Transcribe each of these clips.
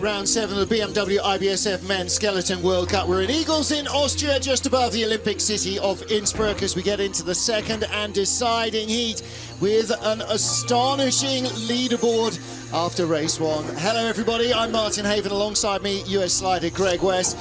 Round 7 of the BMW IBSF Men's Skeleton World Cup. We're in Igls in Austria, just above the Olympic city of Innsbruck, as we get into the second and deciding heat with an astonishing leaderboard after race 1. Hello everybody, I'm Martin Haven, alongside me US slider Greg West.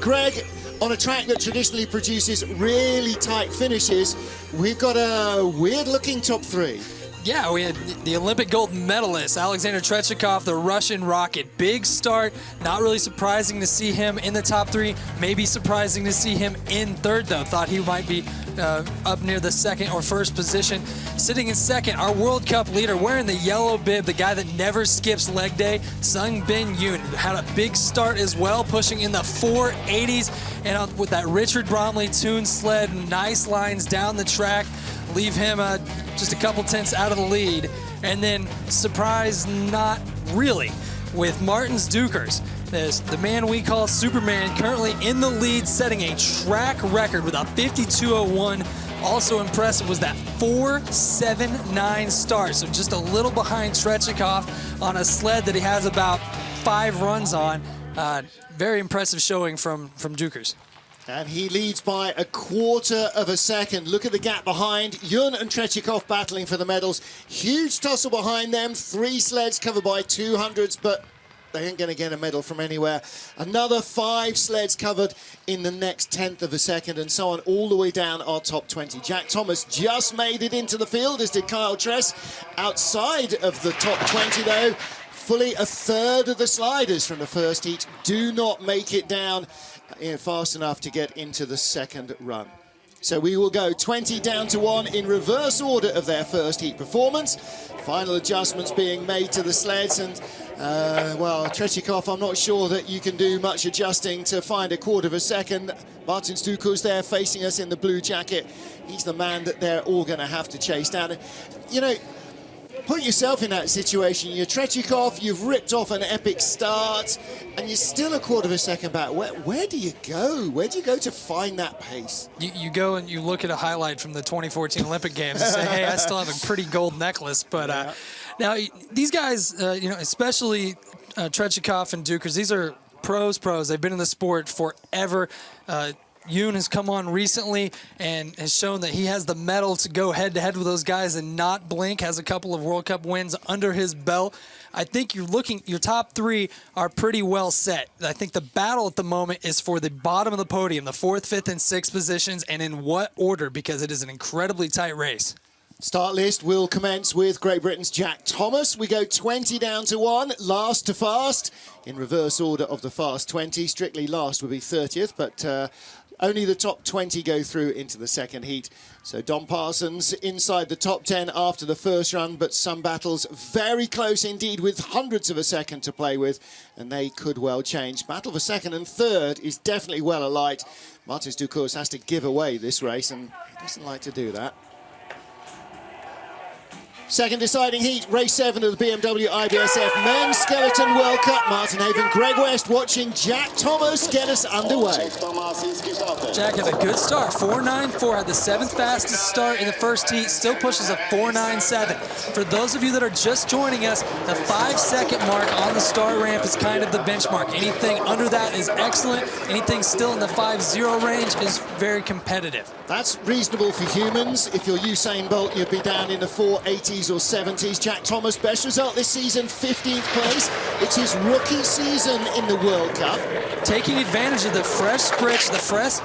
Greg, on a track that traditionally produces really tight finishes, we've got a weird looking top 3. Yeah, we had the Olympic gold medalist, Alexander Trechikov, the Russian rocket. Big start. Not really surprising to see him in the top 3. Maybe surprising to see him in 3rd, though. Thought he might be up near the 2nd or 1st position. Sitting in 2nd, our World Cup leader, wearing the yellow bib, the guy that never skips leg day, Sung Bin Yoon. Had a big start as well, pushing in the 480s. And with that Richard Bromley tuned sled, nice lines down the track. Leave him just a couple tenths out of the lead. And then, surprise, not really, with Martins Dukers. The man we call Superman, currently in the lead, setting a track record with a 52.01. Also impressive was that 4.79 start, so just a little behind Trechikov on a sled that he has about 5 runs on. Very impressive showing from Dukers. And he leads by a 1/4 of a second. Look at the gap behind. Yun and Trechikov battling for the medals. Huge tussle behind them. 3 sleds covered by 200s, but they ain't going to get a medal from anywhere. Another 5 sleds covered in the next 1/10 of a second, and so on all the way down our top 20. Jack Thomas just made it into the field, as did Kyle Tress. Outside of the top 20, though, fully a 1/3 of the sliders from the first heat do not make it down fast enough to get into the second run. So we will go 20 down to 1 in reverse order of their first heat performance. Final adjustments being made to the sleds, and well, Trechikov, I'm not sure that you can do much adjusting to find a 1/4 of a second. Martins Dukers there facing us in the blue jacket. He's the man that they're all going to have to chase down. You know, put yourself in that situation. You're Trechikov, you've ripped off an epic start, and you're still a 1/4 of a second back. Where do you go? Where do you go to find that pace? You go and you look at a highlight from the 2014 Olympic Games and say, hey, I still have a pretty gold necklace. But yeah. Now, these guys, you know, especially Trechikov and Dukers, these are pros. They've been in the sport forever. Yoon has come on recently and has shown that he has the mettle to go head-to-head with those guys and not blink, has a couple of World Cup wins under his belt. I think your top 3 are pretty well set. I think the battle at the moment is for the bottom of the podium, the 4th, 5th, and 6th positions, and in what order, because it is an incredibly tight race. Start list will commence with Great Britain's Jack Thomas. We go 20 down to 1, last to fast, in reverse order of the fast 20. Strictly last would be 30th, but only the top 20 go through into the second heat. So Don Parsons inside the top 10 after the first run, but some battles very close indeed with hundreds of a second to play with, and they could well change. Battle for 2nd and 3rd is definitely well alight. Martins Dukers has to give away this race, and he doesn't like to do that. Second deciding heat, race 7 of the BMW IBSF Men's Skeleton World Cup. Martin Haven, Greg West watching Jack Thomas get us underway. Jack had a good start, 4.94, had the 7th fastest start in the first heat, still pushes a 4.97. For those of you that are just joining us, the 5-second mark on the start ramp is kind of the benchmark. Anything under that is excellent. Anything still in the 5.0 range is very competitive. That's reasonable for humans. If you're Usain Bolt, you'd be down in the 4.80s or 70s. Jack Thomas, best result this season, 15th place. It's his rookie season in the World Cup. Taking advantage of the fresh spritz, the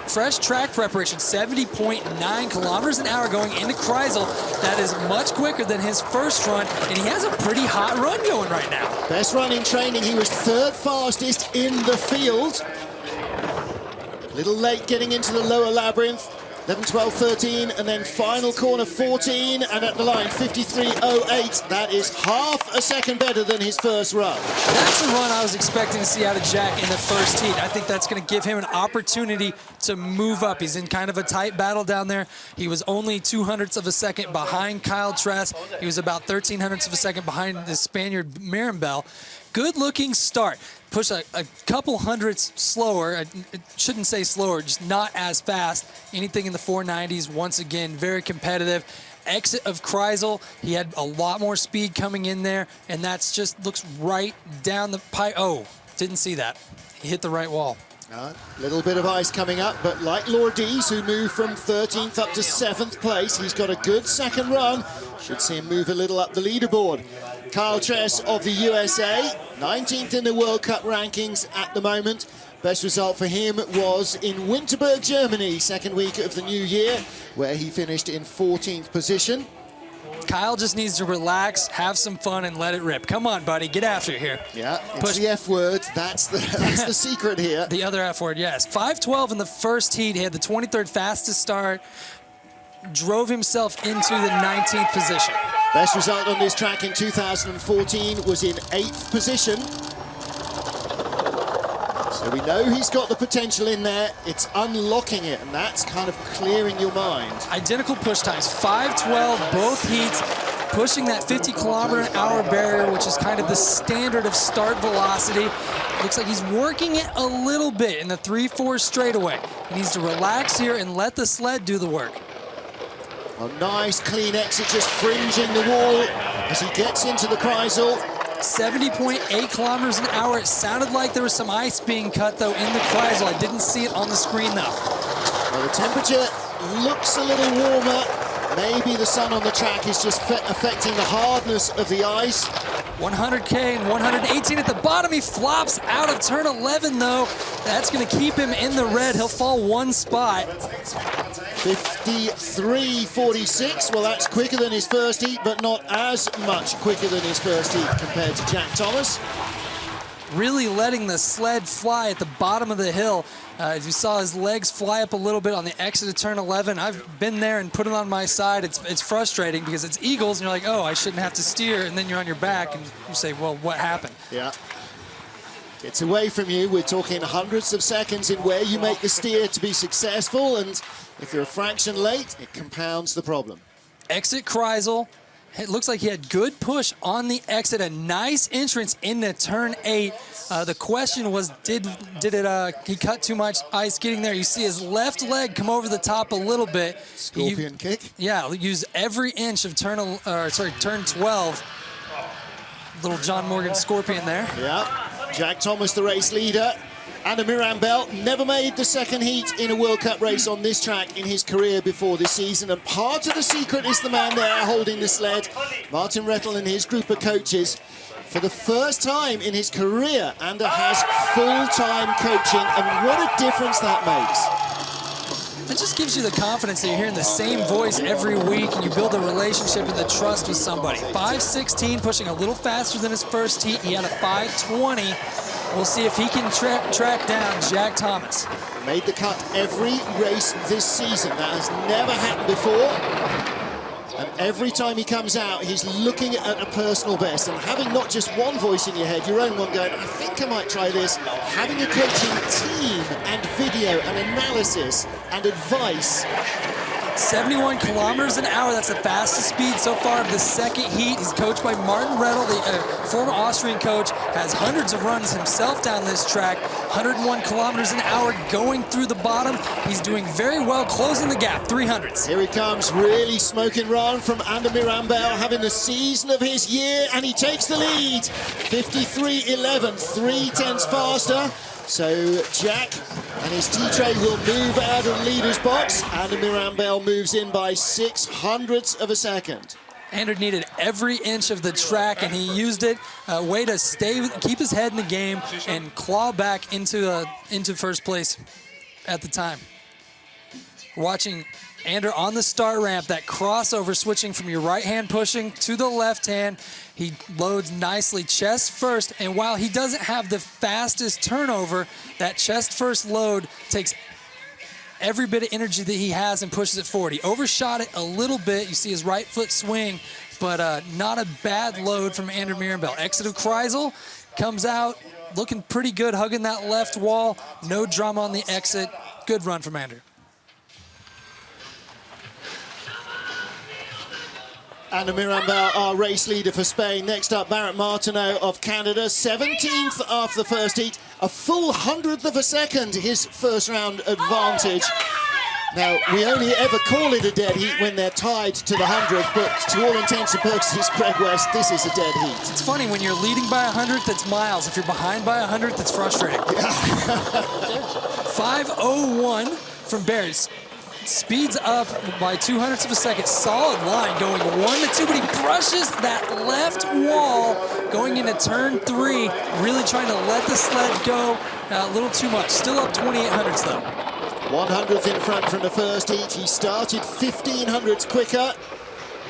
fresh track preparation, 70.9 kilometers an hour going into Kreisel. That is much quicker than his first run, and he has a pretty hot run going right now. Best run in training. He was 3rd fastest in the field. A little late getting into the lower labyrinth. 11, 12, 13, and then final corner 14, and at the line 53.08. That is half a second better than his first run. That's the run I was expecting to see out of Jack in the first heat. I think that's going to give him an opportunity to move up. He's in kind of a tight battle down there. He was only 0.02 of a second behind Kyle Tress. He was about 0.13 of a second behind the Spaniard Mirambel. Good-looking start. Push a couple hundredths slower. I shouldn't say slower, just not as fast. Anything in the 490s, once again, very competitive. Exit of Kreisel, he had a lot more speed coming in there, and that's just looks right down the pipe. Oh, Didn't see that. He hit the right wall. Little bit of ice coming up, but like Laura Dees, who moved from 13th up to 7th place, he's got a good second run. Should see him move a little up the leaderboard. Kyle Tress of the USA, 19th in the World Cup rankings at the moment. Best result for him was in Winterberg, Germany, second week of the new year, where he finished in 14th position. Kyle just needs to relax, have some fun, and let it rip. Come on, buddy, get after it here. Yeah, it's the F word. That's the secret here. The other F word, yes. 5:12 in the first heat. He had the 23rd fastest start. Drove himself into the 19th position. Best result on this track in 2014 was in 8th position. So we know he's got the potential in there. It's unlocking it, and that's kind of clearing your mind. Identical push times, 5:12, both heats, pushing that 50-kilometer-an-hour barrier, which is kind of the standard of start velocity. Looks like he's working it a little bit in the 3-4 straightaway. He needs to relax here and let the sled do the work. A nice clean exit, just fringing the wall as he gets into the Kreisel. 70.8 kilometers an hour. It sounded like there was some ice being cut, though, in the Kreisel. I didn't see it on the screen, though. Well, the temperature looks a little warmer. Maybe the sun on the track is just affecting the hardness of the ice. 100K and 118 at the bottom. He flops out of turn 11, though. That's going to keep him in the red. He'll fall one spot. 53.46. Well, that's quicker than his first heat, but not as much quicker than his first heat compared to Jack Thomas. Really letting the sled fly at the bottom of the hill. As you saw his legs fly up a little bit on the exit of turn 11. I've been there and put it on my side. It's frustrating because it's Igls, and you're like, oh, I shouldn't have to steer, and then you're on your back, and you say, well, what happened? Yeah. Gets away from you. We're talking hundreds of seconds in where you make the steer to be successful, and if you're a fraction late, it compounds the problem. Exit Kreisel. It looks like he had good push on the exit, a nice entrance into turn 8. The question was, did he cut too much ice getting there? You see his left leg come over the top a little bit. Scorpion kick. Yeah, use every inch of turn 12. Little John Morgan scorpion there. Yeah, Jack Thomas, the race leader. Anna Mirambel never made the second heat in a World Cup race on this track in his career before this season, and part of the secret is the man there holding the sled, Martin Rettel and his group of coaches. For the first time in his career, Anna has full-time coaching, and what a difference that makes. It just gives you the confidence that you're hearing the same voice every week, and you build a relationship and the trust with somebody. 5:16, pushing a little faster than his first heat. He had a 5:20. We'll see if he can track down Jack Thomas. Made the cut every race this season. That has never happened before. And every time he comes out, he's looking at a personal best. And having not just one voice in your head, your own one going, I think I might try this. Having a coaching team and video and analysis and advice. 71 kilometers an hour. That's the fastest speed so far of the second heat. He's coached by Martin Rettel, the former Austrian coach, has hundreds of runs himself down this track. 101 kilometers an hour going through the bottom. He's doing very well, closing the gap, 300s. Here he comes, really smoking run from Anna Mirambel, having the season of his year, and he takes the lead. 53.11, 3/10 faster. So Jack and his T-Tray will move out of the leader's box. Anna Mirambel moves in by 600ths of a second. Andrew needed every inch of the track, and he used it. A way to keep his head in the game and claw back into first place at the time. Watching Andrew on the start ramp, that crossover switching from your right hand pushing to the left hand. He loads nicely chest first, and while he doesn't have the fastest turnover, that chest first load takes every bit of energy that he has and pushes it forward. He overshot it a little bit. You see his right foot swing, but not a bad load from Andrew Mirambel. Exit of Kreisel, comes out looking pretty good, hugging that left wall. No drama on the exit. Good run from Andrew. Anna Mirambel, our race leader for Spain. Next up, Barrett Martineau of Canada, 17th after the first heat. A full 100th of a second, his first round advantage. Now, we only ever call it a dead heat when they're tied to the 100th, but to all intents and purposes, Greg West, this is a dead heat. It's funny, when you're leading by 100th, that's miles. If you're behind by 100th, it's frustrating. 5:01 from Barris. Speeds up by 200ths of a second. Solid line going 1 to 2, but he brushes that left wall going into turn 3, really trying to let the sled go a little too much. Still up 28 hundredths though. 100th in front from the first heat. He started 15 hundredths quicker.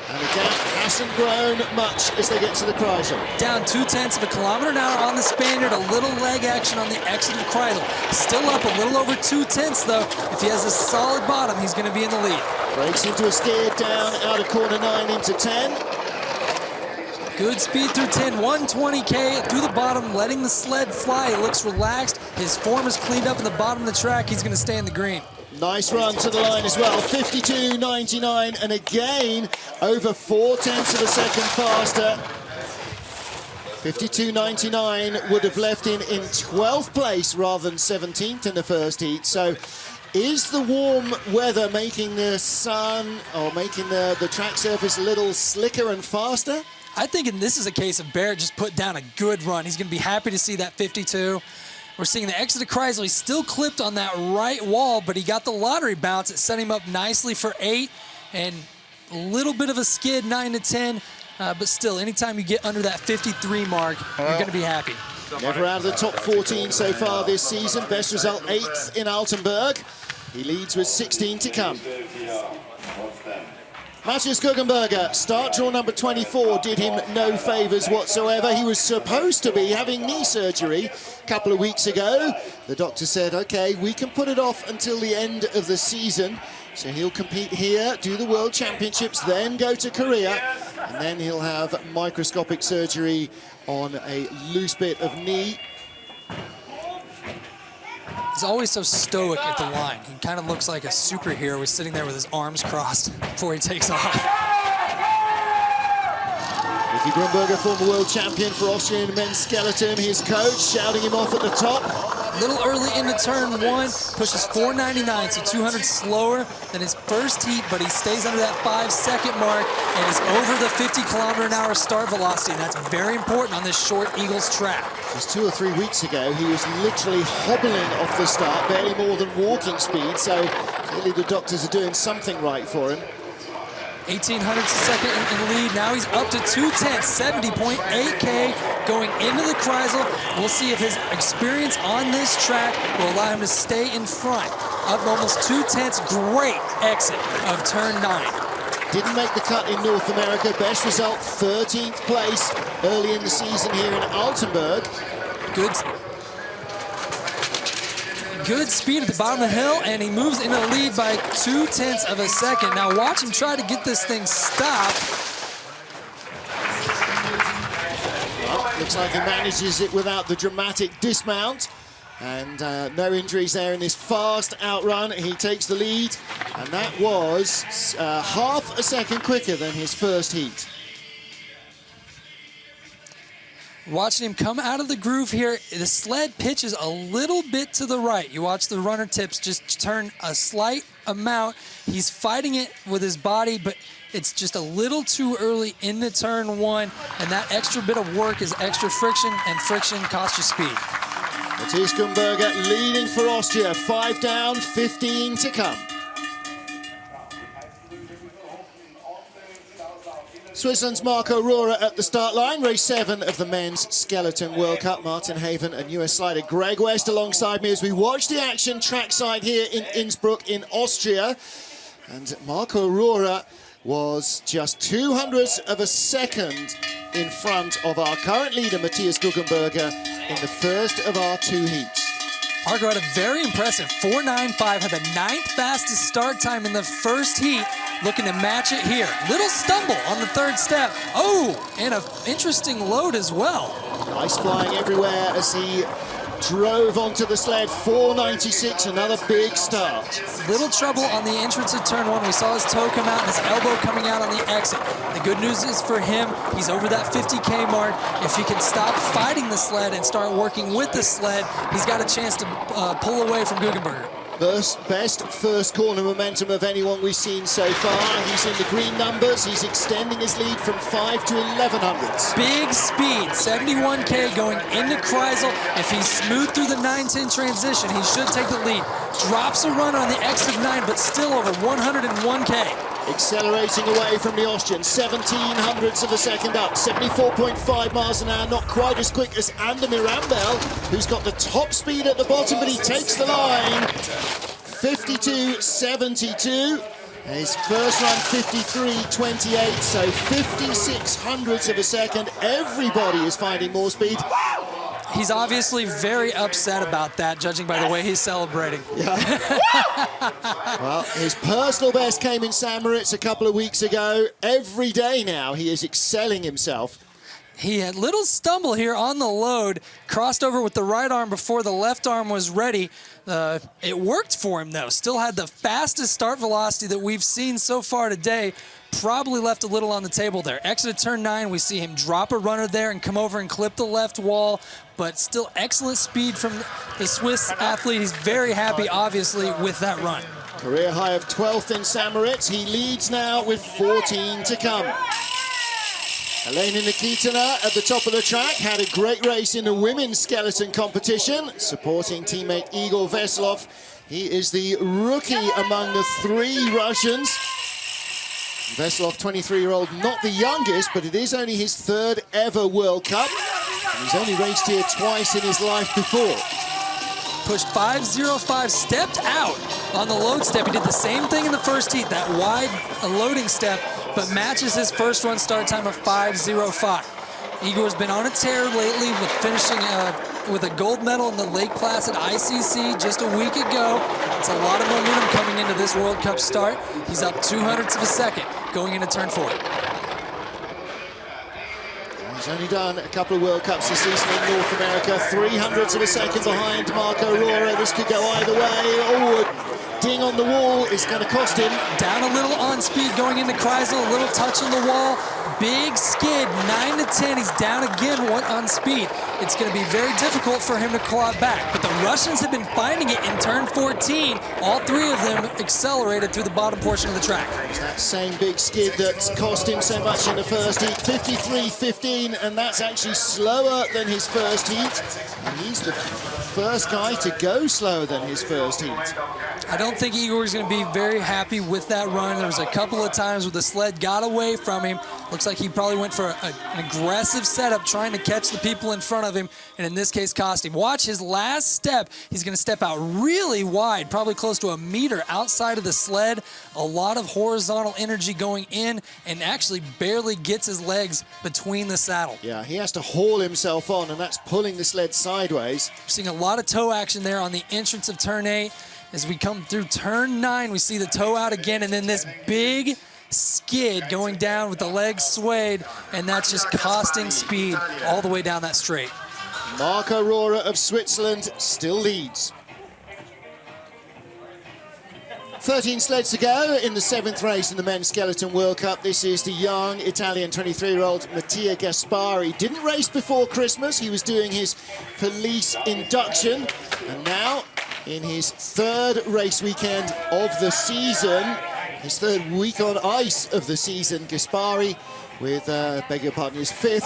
And the gap hasn't grown much as they get to the Kreisel. Down 0.2 of a kilometer an hour on the Spaniard. A little leg action on the exit of Kreisel. Still up a little over 0.2 though. If he has a solid bottom, he's going to be in the lead. Breaks into a skid down out of corner 9 into 10. Good speed through 10, 120K through the bottom, letting the sled fly. He looks relaxed. His form is cleaned up in the bottom of the track. He's going to stay in the green. Nice run to the line as well, 52.99, and again, over 0.4 of a second faster. 52.99 would have left him in 12th place rather than 17th in the first heat. So is the warm weather making the sun, or making the track surface a little slicker and faster? I think this is a case of Barrett just put down a good run. He's going to be happy to see that 52. We're seeing the exit of Kreisel. He's still clipped on that right wall, but he got the lottery bounce. It set him up nicely for 8, and a little bit of a skid, 9 to 10. But still, anytime you get under that 53 mark, you're going to be happy. Never out of the top 14 so far this season. Best result 8th in Altenburg. He leads with 16 to come. Matthias Guggenberger, start draw number 24, did him no favours whatsoever. He was supposed to be having knee surgery a couple of weeks ago. The doctor said, okay, we can put it off until the end of the season. So he'll compete here, do the World Championships, then go to Korea, and then he'll have microscopic surgery on a loose bit of knee. He's always so stoic at the line. He kind of looks like a superhero. He's sitting there with his arms crossed before he takes off. Ricky Grunberger, former world champion for Austrian men's skeleton. His coach shouting him off at the top. A little early into turn 1, pushes 4.99, so 200 slower than his first heat, but he stays under that 5-second mark and is over the 50km/h start velocity, and that's very important on this short Igls track. Just 2 or 3 weeks ago, he was literally hobbling off the start, barely more than walking speed, so clearly the doctors are doing something right for him. 18 hundredths a second in the lead. Now he's up to 2/10, 70.8K going into the Kreisel. We'll see if his experience on this track will allow him to stay in front. Up almost 2/10, great exit of turn 9. Didn't make the cut in North America. Best result, 13th place early in the season here in Altenburg. Good speed at the bottom of the hill, and he moves into the lead by 0.2 of a second. Now watch him try to get this thing stopped. Well, looks like he manages it without the dramatic dismount. And no injuries there in this fast outrun. He takes the lead, and that was half a second quicker than his first heat. Watching him come out of the groove here, the sled pitches a little bit to the right. You watch the runner tips just turn a slight amount. He's fighting it with his body, but it's just a little too early into turn 1, and that extra bit of work is extra friction, and friction costs you speed. Matthias Gumberger leading for Austria. 5 down, 15 to come. Switzerland's Marco Rohrer at the start line. Race 7 of the Men's Skeleton World Cup. Martin Haven and US slider Greg West alongside me as we watch the action trackside here in Innsbruck in Austria. And Marco Rohrer was just 0.02 of a second in front of our current leader, Matthias Guggenberger, in the first of our 2 heats. Marco had a very impressive 4.95, had the 9th fastest start time in the first heat, looking to match it here. Little stumble on the 3rd step. Oh, and an interesting load as well. Ice flying everywhere as he drove onto the sled. 4.96, another big start. Little trouble on the entrance of turn 1. We saw his toe come out and his elbow coming out on the exit. The good news is for him, he's over that 50K mark. If he can stop fighting the sled and start working with the sled, he's got a chance to pull away from Guggenberger. Best first corner momentum of anyone we've seen so far. He's in the green numbers. He's extending his lead from 5 to 1100s. Big speed, 71K going into Kreisel. If he's smooth through the 9-10 transition, he should take the lead. Drops a runner on the exit of 9, but still over 101K. Accelerating away from the Austrian, 1700ths of a second up, 74.5 miles an hour, not quite as quick as Ander Mirambel, who's got the top speed at the bottom, but he takes the line. 52.72. His first run, 53.28, so 56 hundredths of a second. Everybody is finding more speed. He's obviously very upset about that, judging by the way he's celebrating. Yeah. Well, his personal best came in St. Moritz a couple of weeks ago. Every day now, he is excelling himself. He had little stumble here on the load, crossed over with the right arm before the left arm was ready. It worked for him, though. Still had the fastest start velocity that we've seen so far today. Probably left a little on the table there. Exit of turn 9, we see him drop a runner there and come over and clip the left wall, but still excellent speed from the Swiss athlete. He's very happy, obviously, with that run. Career high of 12th in St. Moritz. He leads now with 14 to come. Elena Nikitina at the top of the track had a great race in the women's skeleton competition, supporting teammate Igor Veselov. He is the rookie among the 3 Russians. Veselov, 23-year-old, not the youngest, but it is only his 3rd ever World Cup. And he's only raced here twice in his life before. Pushed 5.05, stepped out on the load step. He did the same thing in the first heat, that wide loading step, but matches his first run start time of 5.05. Igor's been on a tear lately with finishing with a gold medal in the Lake Placid ICC just a week ago. It's a lot of momentum coming into this World Cup start. He's up 200ths of a second going into turn 4. He's only done a couple of World Cups this season in North America. 300ths of a second behind Marco Rora. This could go either way. Oh, a ding on the wall is going to cost him. Down a little on speed going into Kreisel. A little touch on the wall. Big skid, 9 to 10. He's down again on speed. It's going to be very difficult for him to claw back. But the Russians have been finding it in turn 14. All 3 of them accelerated through the bottom portion of the track. It's that same big skid that's cost him so much in the first heat. 53.15, and that's actually slower than his first heat. And he's the first guy to go slower than his first heat. I don't think Igor is going to be very happy with that run. There was a couple of times where the sled got away from him. Looks like he probably went for an aggressive setup trying to catch the people in front of him, and in this case cost him. Watch his last step. He's going to step out really wide, probably close to a meter outside of the sled. A lot of horizontal energy going in, and actually barely gets his legs between the saddle. Yeah, he has to haul himself on, and that's pulling the sled sideways. We're seeing a lot of toe action there on the entrance of turn 8. As we come through turn 9, we see the toe out again, and then this big skid going down with the legs swayed, and that's just costing speed all the way down that straight. Marco Rora of Switzerland still leads. 13 sleds to go in the 7th race in the Men's Skeleton World Cup. This is the young Italian 23-year-old Mattia Gaspari. Didn't race before Christmas. He was doing his police induction, and now in his 3rd race weekend of the season, his 3rd week on ice of the season, Gaspari with, beg your pardon, his 5th,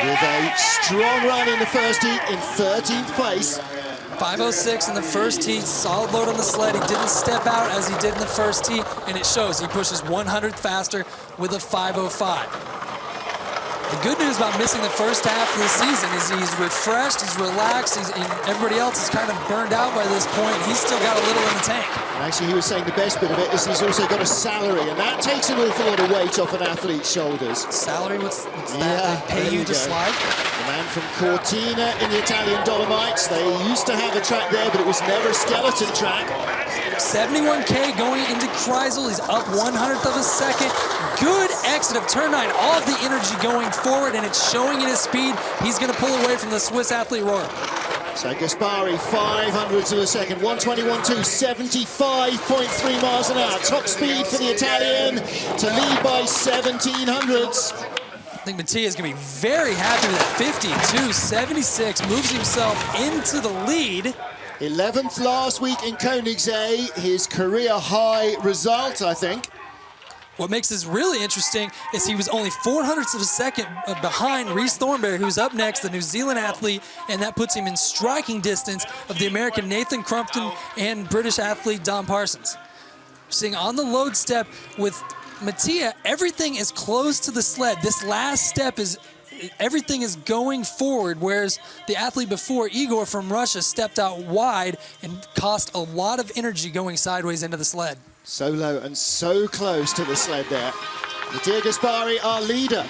with a strong run in the first heat in 13th place. 5.06 in the first heat, solid load on the sled. He didn't step out as he did in the first heat, and it shows. He pushes 100th faster with a 5.05. The good news about missing the first half of the season is he's refreshed, he's relaxed, and everybody else is kind of burned out by this point. He's still got a little in the tank. Actually, he was saying the best bit of it is he's also got a salary, and that takes an awful lot of weight off an athlete's shoulders. Salary? What's that? They pay you to slide? The man from Cortina in the Italian Dolomites. They used to have a track there, but it was never a skeleton track. 71K going into Kreisel. He's up 100th of a second. Good exit of turn 9. All of the energy going forward, and it's showing in his speed. He's going to pull away from the Swiss athlete Rora. So Gaspari, 500ths of a second, 121.2, 75.3 miles an hour. Top speed for the Italian to lead by 1700ths. I think Mattia is going to be very happy with that. 52.76, moves himself into the lead. 11th last week in Koenigsegg, his career high result, I think. What makes this really interesting is he was only 0.04 of a second behind Rhys Thornberry, who's up next, the New Zealand athlete, and that puts him in striking distance of the American Nathan Crumpton and British athlete Don Parsons. Seeing on the load step with Mattia, everything is close to the sled. This last step is everything is going forward, whereas the athlete before, Igor from Russia, stepped out wide and cost a lot of energy going sideways into the sled. So low and so close to the sled there. Mattia Gaspari, our leader.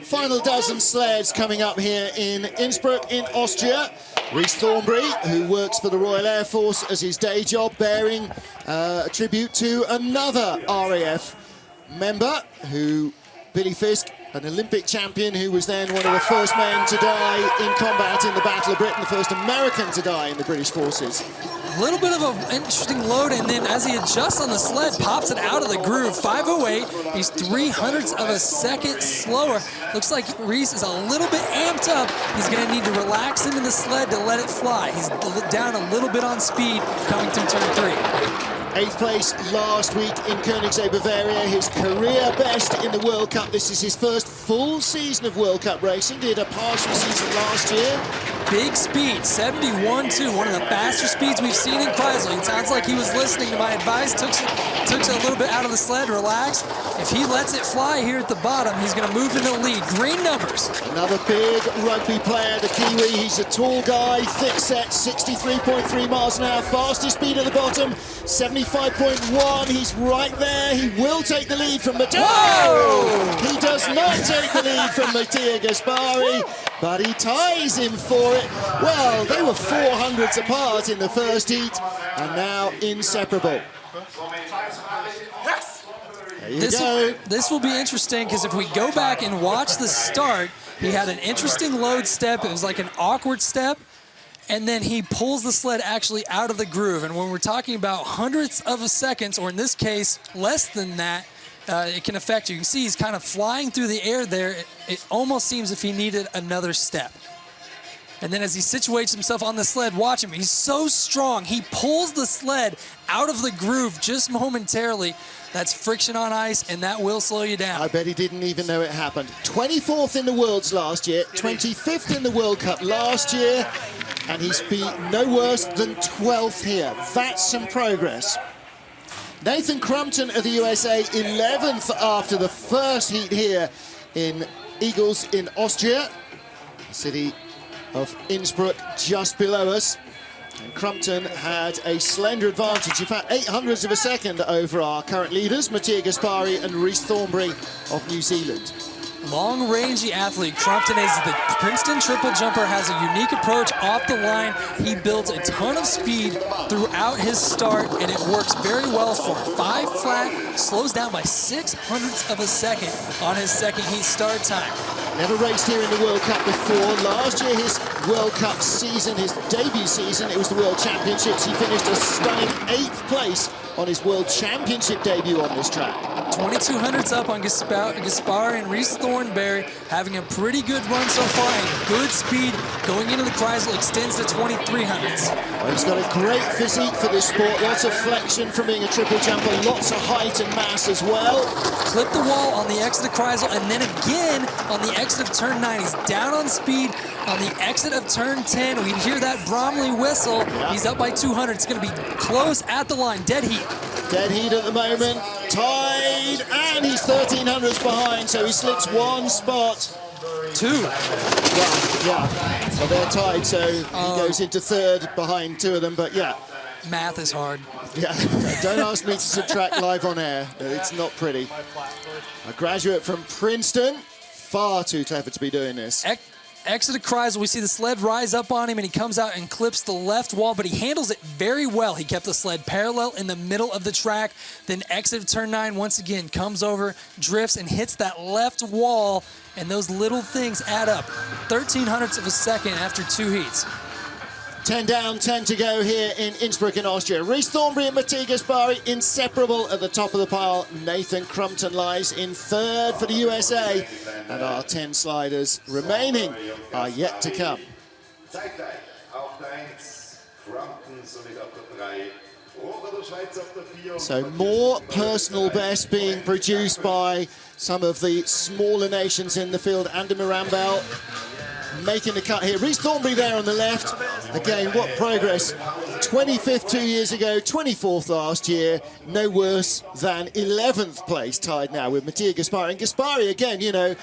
Final dozen sleds coming up here in Innsbruck in Austria. Rhys Thornberry, who works for the Royal Air Force as his day job, bearing a tribute to another RAF member, Billy Fisk, an Olympic champion who was then one of the first men to die in combat in the Battle of Britain, the first American to die in the British forces. A little bit of an interesting load, and then as he adjusts on the sled, pops it out of the groove. 508, he's 0.03 of a second slower. Looks like Rhys is a little bit amped up. He's gonna need to relax into the sled to let it fly. He's down a little bit on speed coming through turn 3. 8th place last week in Koenigsegg, Bavaria, his career best in the World Cup. This is his first full season of World Cup racing. Did a partial season last year. Big speed, 71.2, one of the faster speeds we've seen in Kreisel. It sounds like he was listening to my advice, took it a little bit out of the sled, relaxed. If he lets it fly here at the bottom, he's gonna move into the lead. Green numbers. Another big rugby player, the Kiwi. He's a tall guy, thick set, 63.3 miles an hour, fastest speed at the bottom, 75.1. He's right there. He will take the lead from Mattia. Whoa! He does not take the lead from Mattia Gaspari, but he ties him for it. Well, they were 400s apart in the first heat, and now inseparable. There you go. This will be interesting, because if we go back and watch the start, he had an interesting load step. It was like an awkward step, and then he pulls the sled actually out of the groove. And when we're talking about hundredths of a second, or in this case, less than that, it can affect you. You can see he's kind of flying through the air there. It almost seems if he needed another step. And then as he situates himself on the sled, watch him. He's so strong. He pulls the sled out of the groove just momentarily. That's friction on ice, and that will slow you down. I bet he didn't even know it happened. 24th in the Worlds last year, 25th in the World Cup last year, and he's been no worse than 12th here. That's some progress. Nathan Crumpton of the USA, 11th after the first heat here in Igls in Austria, the city of Innsbruck just below us. And Crumpton had a slender advantage, in fact 0.08 of a second over our current leaders, Mattia Gaspari and Rhys Thornberry of New Zealand. Long-rangey athlete. Crumpton is the Princeton triple jumper, has a unique approach off the line. He builds a ton of speed throughout his start, and it works very well for him. 5 flat, slows down by 0.06 of a second on his second heat start time. Never raced here in the World Cup before. Last year, his World Cup season, his debut season, it was the World Championships. He finished a stunning 8th place on his World Championship debut on this track. 2200s up on Gaspari and Rhys Thornberry, having a pretty good run so far, and good speed going into the Kreisel, extends to 2300s. Well, he's got a great physique for this sport, lots of flexion from being a triple jumper, lots of height and mass as well. Clip the wall on the exit of Kreisel, and then again on the exit of turn 9. He's down on speed on the exit of turn 10. We hear that Bromley whistle. Yeah. He's up by 200. It's going to be close at the line. Dead heat. Dead heat at the moment. Tied, and he's 1300s behind, so he slips 1 spot. 2. Yeah. Well, they're tied, so he goes into 3rd behind 2 of them, but yeah. Math is hard. Yeah, don't ask me to subtract live on air. It's not pretty. A graduate from Princeton, far too clever to be doing this. Exit of Kreisel, we see the sled rise up on him, and he comes out and clips the left wall, but he handles it very well. He kept the sled parallel in the middle of the track, then exit of turn 9 once again, comes over, drifts, and hits that left wall, and those little things add up. 1300ths of a second after 2 heats. 10 down, 10 to go here in Innsbruck in Austria. Rhys Thornberry and Mathieu Gaspari inseparable at the top of the pile. Nathan Crumpton lies in third for the USA. And our 10 sliders remaining are yet to come. So more personal best being produced by some of the smaller nations in the field. Andy Mirambel making the cut here. Rhys Thornberry there on the left. Again, what progress. 25th 2 years ago, 24th last year. No worse than 11th place tied now with Mathieu Gaspari. And Gaspari, again, you know,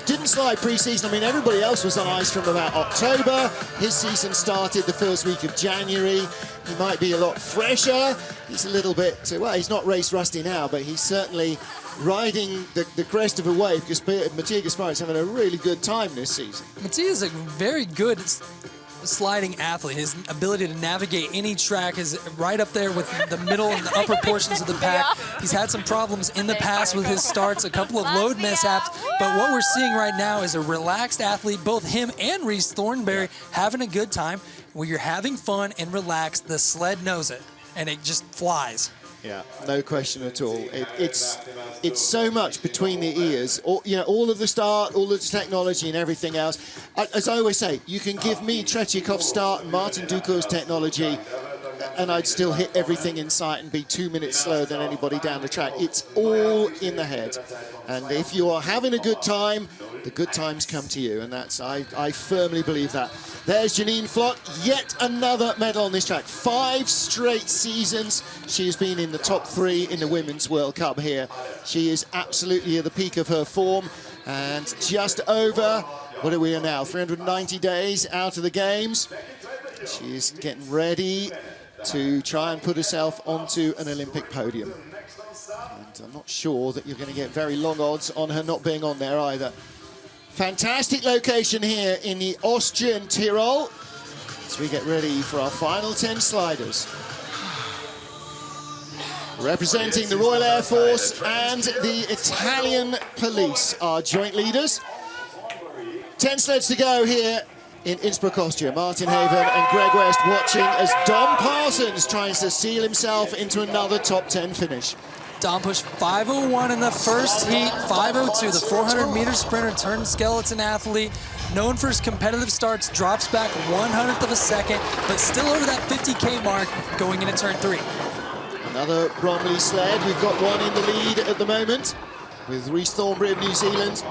didn't slide pre-season. I mean, everybody else was on ice from about October. His season started the first week of January. He might be a lot fresher. He's a little bit, well, he's not race rusty now, but he's certainly riding the crest of a wave because Mathieu Gaspari is having a really good time this season. Mathieu is a very good sliding athlete. His ability to navigate any track is right up there with the middle and the upper portions of the pack. He's had some problems in the past with his starts, a couple of load mishaps, but what we're seeing right now is a relaxed athlete, both him and Rhys Thornberry having a good time. Where you're having fun and relaxed, the sled knows it, and it just flies. Yeah, no question at all. It's so much between the ears. All of the start, all of the technology and everything else. As I always say, you can give me Tretyakhov's start and Martin Ducour's technology, and I'd still hit everything in sight and be 2 minutes slower than anybody down the track. It's all in the head. And if you are having a good time, the good times come to you. And that's, I firmly believe that. There's Janine Flock, yet another medal on this track. 5 straight seasons she has been in the top 3 in the Women's World Cup here. She is absolutely at the peak of her form. And just over, what are we now, 390 days out of the games. She's getting ready to try and put herself onto an Olympic podium. And I'm not sure that you're going to get very long odds on her not being on there either. Fantastic location here in the Austrian Tyrol as we get ready for our final 10 sliders. Representing the Royal Air Force and the Italian Police, our joint leaders. 10 sleds to go here in Innsbruck, Austria. Martin Haven and Greg West watching as Dom Parsons tries to seal himself into another top 10 finish. Dom pushed 5:01 in the first heat, 5:02, the 400-meter sprinter turned skeleton athlete, known for his competitive starts, drops back 1/100th of a second, but still over that 50K mark going into turn 3. Another Bromley sled. We've got one in the lead at the moment with Rhys Thornberry of New Zealand.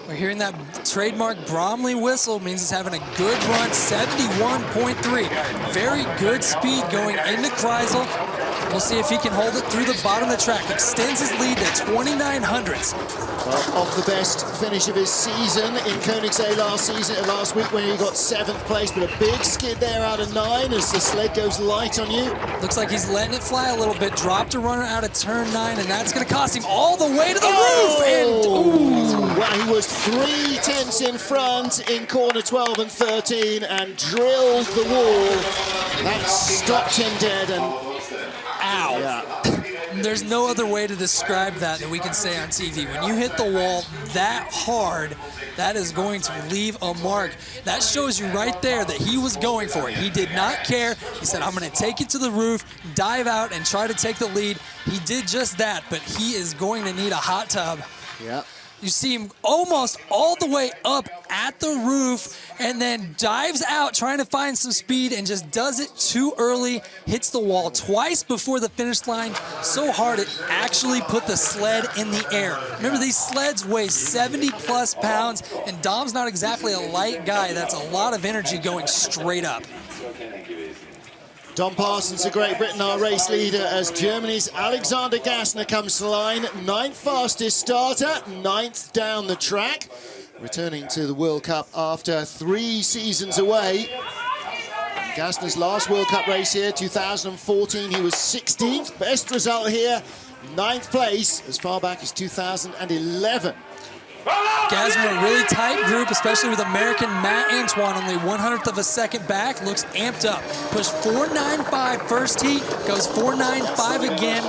We're hearing that trademark Bromley whistle, means he's having a good run, 71.3. Very good speed going into Kreisel. We'll see if he can hold it through the bottom of the track. Extends his lead to 29/100ths. Well, off the best finish of his season in Koenigsegg last week when he got 7th place, but a big skid there out of 9 as the sled goes light on you. Looks like he's letting it fly a little bit. Dropped a runner out of turn 9, and that's going to cost him all the way to the roof. And, ooh. Well, he was 3/10 in front in corner 12 and 13 and drilled the wall. That stopped him dead. And ow. Yeah. There's no other way to describe that we can say on TV. When you hit the wall that hard, that is going to leave a mark. That shows you right there that he was going for it. He did not care. He said, I'm going to take it to the roof, dive out, and try to take the lead. He did just that, but he is going to need a hot tub. Yeah. You see him almost all the way up at the roof and then dives out trying to find some speed and just does it too early, hits the wall twice before the finish line so hard it actually put the sled in the air. Remember, these sleds weigh 70+ pounds, and Dom's not exactly a light guy. That's a lot of energy going straight up. Dom Parsons of Great Britain, our race leader, as Germany's Alexander Gassner comes to the line. 9th fastest starter, 9th down the track. Returning to the World Cup after 3 seasons away. Gassner's last World Cup race here, 2014, he was 16th. Best result here, 9th place, as far back as 2011. Gaspari, a really tight group, especially with American Matt Antoine, only 1/100th of a second back, looks amped up. Pushed 4.95 first heat, goes 4.95 again.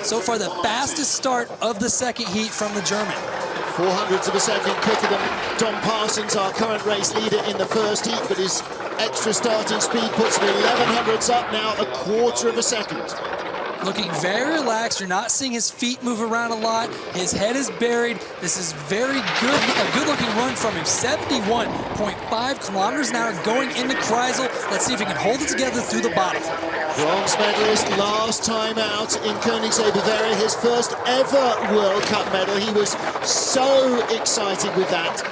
So far, the fastest start of the second heat from the German. 400ths of a second quicker than Don Parsons, our current race leader in the first heat, but his extra starting speed puts him 1100ths up now, a quarter of a second. Looking very relaxed. You're not seeing his feet move around a lot. His head is buried. This is very good, a good-looking run from him. 71.5 kilometers an hour going into Kreisel. Let's see if he can hold it together through the bottom. Bronze medalist last time out in Koenigsegg, Bavaria, his first ever World Cup medal. He was so excited with that.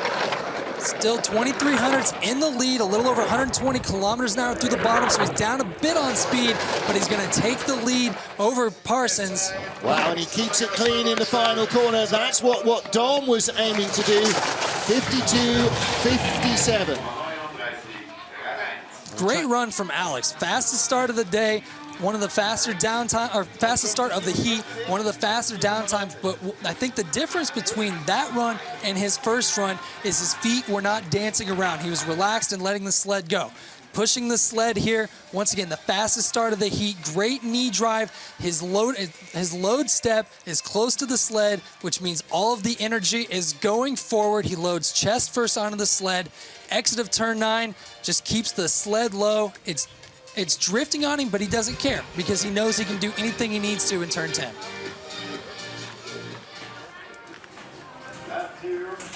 Still 2300s in the lead, a little over 120 kilometers an hour through the bottom, so he's down a bit on speed, but he's going to take the lead over Parsons. Wow, and he keeps it clean in the final corner. That's what Dom was aiming to do. 52.57. Great run from Alex. Fastest start of the day. One of the faster downtime, or fastest start of the heat, one of the faster downtimes, but I think the difference between that run and his first run is his feet were not dancing around. He was relaxed and letting the sled go. Pushing the sled here, once again, the fastest start of the heat, great knee drive. His load step is close to the sled, which means all of the energy is going forward. He loads chest first onto the sled. Exit of turn 9, just keeps the sled low. It's drifting on him, but he doesn't care because he knows he can do anything he needs to in turn 10.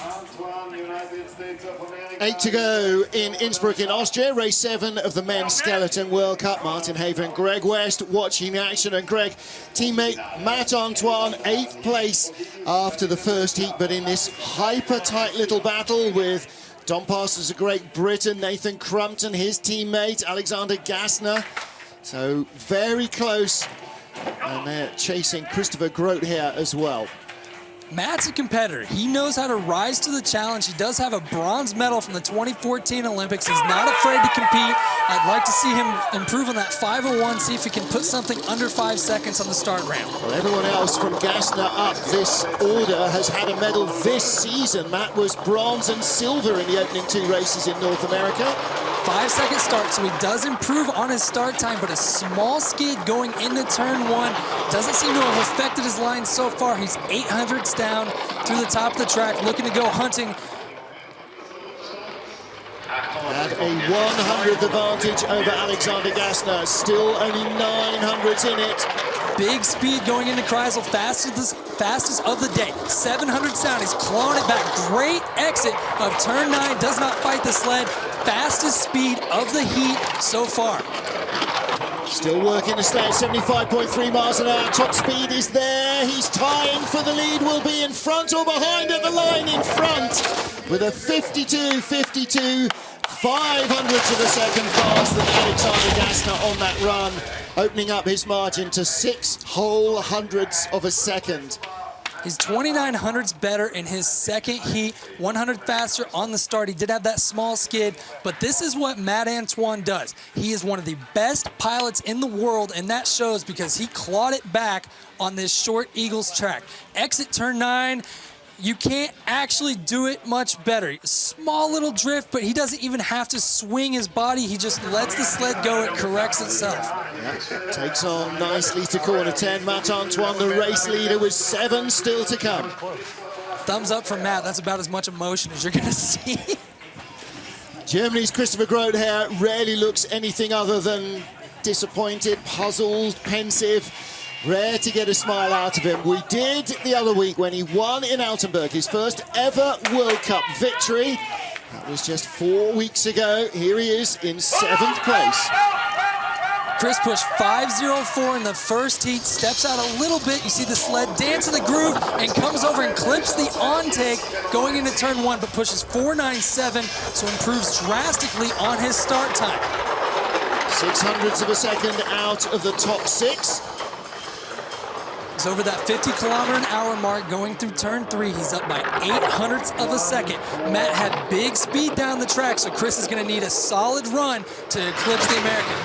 Antoine, United States of America. 8 to go in Innsbruck in Austria, race 7 of the Men's Skeleton World Cup. Martin Haven, Greg West watching action, and Greg, teammate Matt Antoine, 8th place after the first heat, but in this hyper tight little battle with Don Parsons, a Great Britain, Nathan Crumpton, his teammate, Alexander Gassner. So very close, and they're chasing Christopher Grote here as well. Matt's a competitor. He knows how to rise to the challenge. He does have a bronze medal from the 2014 Olympics. He's not afraid to compete. I'd like to see him improve on that 5:01, see if he can put something under 5 seconds on the start ramp. Well, everyone else from Gassner up this order has had a medal this season. Matt was bronze and silver in the opening 2 races in North America. 5-second start, so he does improve on his start time, but a small skid going into turn 1 doesn't seem to have affected his line so far. He's 800ths down through the top of the track, looking to go hunting. Had a 100th advantage over Alexander Gassner, still only 900ths in it. Big speed going into Kreisel, fastest of the day. 700ths down, he's clawing it back. Great exit of turn 9, does not fight the sled. Fastest speed of the heat so far. Still working the sled, 75.3 miles an hour. Top speed is there. He's tying for the lead. Will be in front or behind at the line in front with a 52.52. 500ths of a second faster than Alexander Gassner on that run, opening up his margin to 6 whole hundredths of a second. He's 2900ths better in his second heat, 100 faster on the start. He did have that small skid, but this is what Matt Antoine does. He is one of the best pilots in the world, and that shows because he clawed it back on this short Igls track. Exit turn 9, you can't actually do it much better. Small little drift, but he doesn't even have to swing his body. He just lets the sled go. It corrects itself. Yeah, takes on nicely to corner 10. Matt Antoine, the race leader, with 7 still to come. Thumbs up from Matt. That's about as much emotion as you're going to see. Germany's Christopher Grote here rarely looks anything other than disappointed, puzzled, pensive. Rare to get a smile out of him. We did the other week when he won in Altenburg, his first ever World Cup victory. That was just 4 weeks ago. Here he is in 7th place. Chris pushed 5.04 in the first heat, steps out a little bit. You see the sled dance in the groove and comes over and clips the on-take going into turn 1, but pushes 4.97, so improves drastically on his start time. 600ths of a second out of the top 6. He's over that 50 kilometer an hour mark going through turn 3. He's up by 800ths of a second. Matt had big speed down the track, so Chris is going to need a solid run to eclipse the American.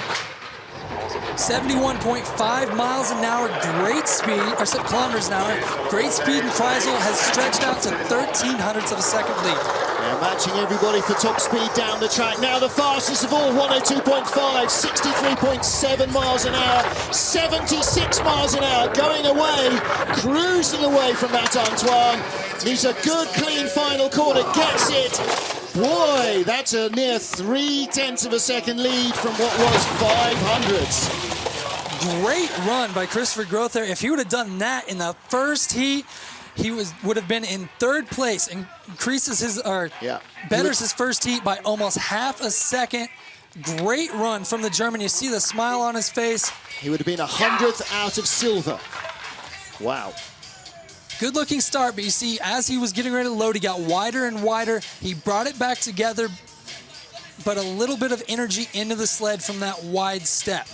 71.5 miles an hour, great speed, or kilometers an hour. Great speed in Kreisel has stretched out to 1300ths of a second lead. They're matching everybody for top speed down the track. Now the fastest of all, 102.5, 63.7 miles an hour, 76 miles an hour, going away, cruising away from that Antoine. Needs a good, clean final corner, gets it. Boy, that's a near 0.3 of a second lead from what was 500s. Great run by Christopher Groth there. If he would have done that in the first heat, he would have been in third place, increases his betters his first heat by almost half a second. Great run from the German. You see the smile on his face. He would have been 100th out of silver. Wow. Good looking start, but you see as he was getting ready to load, he got wider and wider. He brought it back together, but a little bit of energy into the sled from that wide step.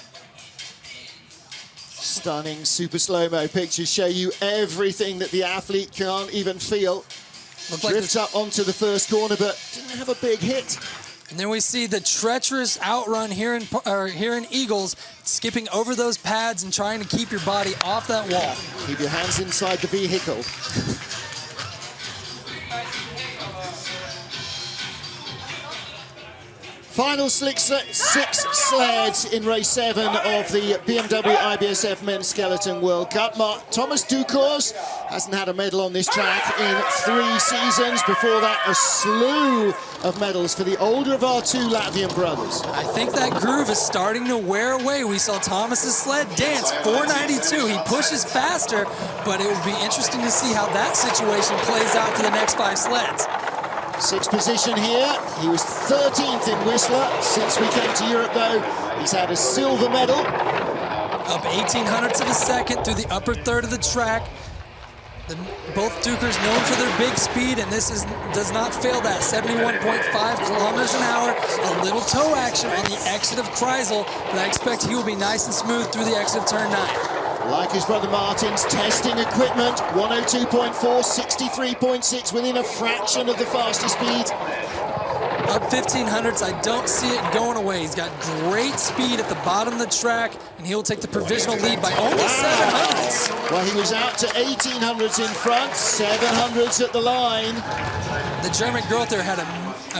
Stunning super slow-mo pictures show you everything that the athlete can't even feel. Drifts up onto the first corner, but didn't have a big hit. And then we see the treacherous outrun here in Igls, skipping over those pads and trying to keep your body off that wall. Keep your hands inside the vehicle. Final six sleds in race 7 of the BMW IBSF Men's Skeleton World Cup. Thomas Ducours hasn't had a medal on this track in 3 seasons. Before that, a slew of medals for the older of our 2 Latvian brothers. I think that groove is starting to wear away. We saw Thomas's sled dance 492. He pushes faster, but it would be interesting to see how that situation plays out for the next 5 sleds. 6th position here. He was 13th in Whistler. Since we came to Europe, though, he's had a silver medal. Up 0.18 of a second through the upper third of the track. Both Ducours known for their big speed, and this does not fail that. 71.5 kilometers an hour. A little toe action on the exit of Kreisel, but I expect he will be nice and smooth through the exit of turn 9. Like his brother Martin's, testing equipment, 102.4, 63.6, within a fraction of the fastest speed. Up 1,500s, I don't see it going away. He's got great speed at the bottom of the track, and he'll take the provisional lead by only 700s. Well, he was out to 1,800s in front, 700s at the line. The German Groth there had an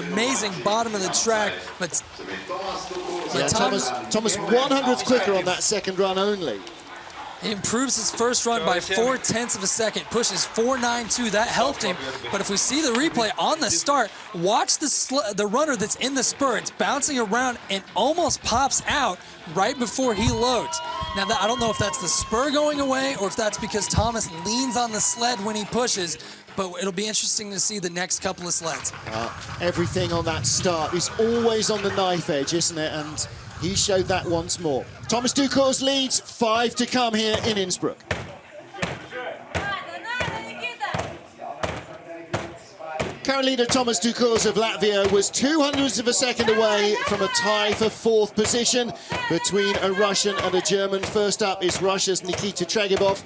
amazing bottom of the track, but Thomas 100th quicker on that second run only. He improves his first run by 0.4 of a second, pushes 4.92. That helped him. But if we see the replay on the start, watch the runner that's in the spur. It's bouncing around and almost pops out right before he loads. Now, I don't know if that's the spur going away or if that's because Thomas leans on the sled when he pushes, but it'll be interesting to see the next couple of sleds. Everything on that start is always on the knife edge, isn't it? And he showed that once more. Thomas Ducours leads, 5 to come here in Innsbruck. Current leader Thomas Ducours of Latvia was 0.02 of a second away from a tie for 4th position between a Russian and a German. First up is Russia's Nikita Tregibov,